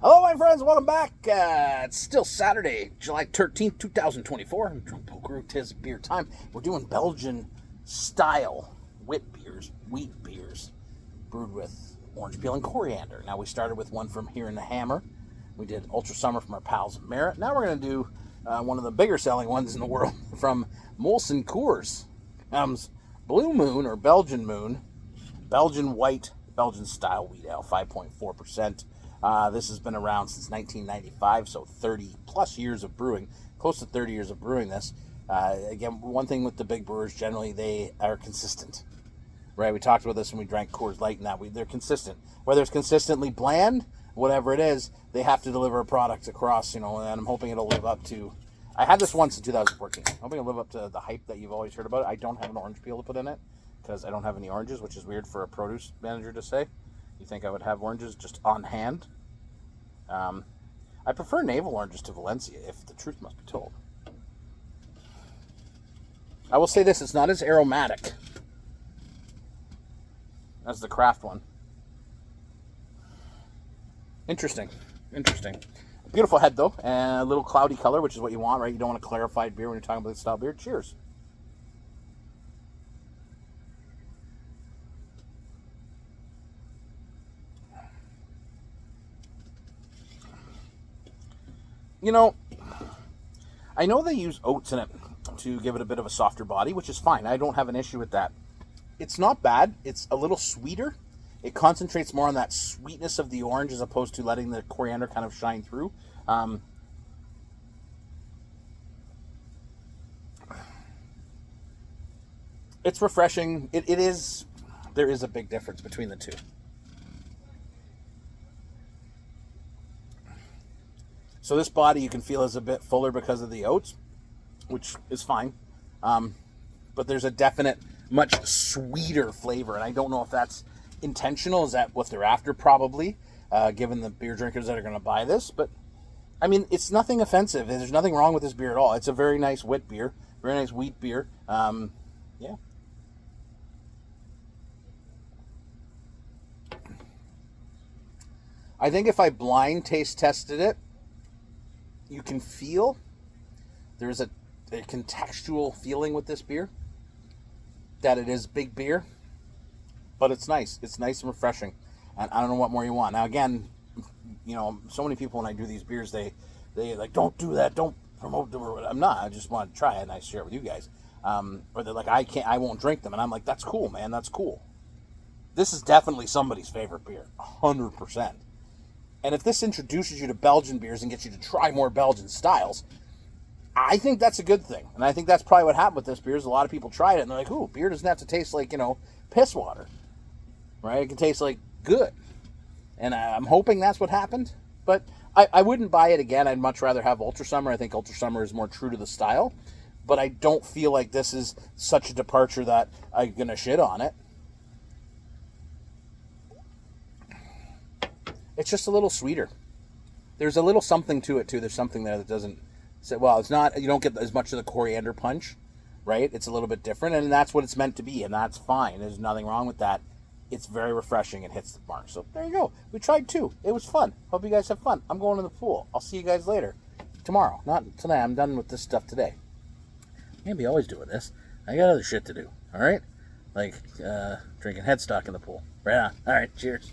Hello, my friends. Welcome back. It's still Saturday, July 13th, 2024. I'm Drunk Poker. 'Tis beer time. We're doing Belgian-style wheat beers brewed with orange peel and coriander. Now, we started with one from here in the Hammer. We did Ultra Summer from our pals at Merit. Now we're going to do one of the bigger selling ones in the world from Molson Coors. Blue Moon or Belgian Moon, Belgian White, Belgian-style wheat ale, 5.4%. This has been around since 1995, so 30 plus years of brewing, close to 30 years of brewing this. Again, one thing with the big brewers, generally they are consistent, right? We talked about this when we drank Coors Light and that. They're consistent. Whether it's consistently bland, whatever it is, they have to deliver a product across, and I'm hoping it'll live up to... I had this once in 2014. I'm hoping it'll live up to the hype that you've always heard about it. I don't have an orange peel to put in it because I don't have any oranges, which is weird for a produce manager to say. You think I would have oranges just on hand? I prefer navel oranges to Valencia, if the truth must be told. I will say this, it's not as aromatic as the craft one. Interesting. Beautiful head, though, and a little cloudy color, which is what you want, right? You don't want a clarified beer when you're talking about this style beer. Cheers. I know they use oats in it to give it a bit of a softer body, which is fine. I don't have an issue with that. It's not bad. It's a little sweeter. It concentrates more on that sweetness of the orange as opposed to letting the coriander kind of shine through. It's refreshing. There is a big difference between the two. So this body you can feel is a bit fuller because of the oats, which is fine. But there's a definite, much sweeter flavor, and I don't know if that's intentional. Is that what they're after? Probably, given the beer drinkers that are going to buy this. But, I mean, it's nothing offensive. There's nothing wrong with this beer at all. It's a very nice Witbier, very nice wheat beer. Yeah. I think if I blind taste tested it, you can feel there's a contextual feeling with this beer that it is big beer, but it's nice. It's nice and refreshing, and I don't know what more you want. Now, again, so many people when I do these beers, they like, don't do that, don't promote them. I'm not. I just want to try it and I share it with you guys. Or they're like, I won't drink them, and I'm like, that's cool, man. That's cool. This is definitely somebody's favorite beer, 100%. And if this introduces you to Belgian beers and gets you to try more Belgian styles, I think that's a good thing. And I think that's probably what happened with this beer is a lot of people tried it and they're like, ooh, beer doesn't have to taste like, piss water. Right? It can taste like good. And I'm hoping that's what happened. But I wouldn't buy it again. I'd much rather have Ultra Summer. I think Ultra Summer is more true to the style. But I don't feel like this is such a departure that I'm going to shit on it. It's just a little sweeter. There's a little something to it, too. There's something there that doesn't say, well, it's not, you don't get as much of the coriander punch, right? It's a little bit different, and that's what it's meant to be, and that's fine. There's nothing wrong with that. It's very refreshing. It hits the mark. So there you go. We tried two. It was fun. Hope you guys have fun. I'm going to the pool. I'll see you guys later. Tomorrow. Not tonight. I'm done with this stuff today. Can't be always doing this. I got other shit to do. All right? Like drinking headstock in the pool. Right on. All right. Cheers.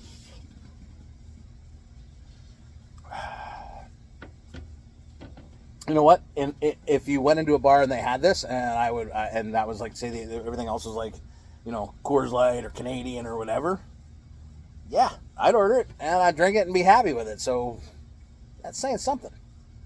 You know what? And if you went into a bar and they had this, and that was like, say, everything else was like, Coors Light or Canadian or whatever. Yeah, I'd order it and I'd drink it and be happy with it. So that's saying something.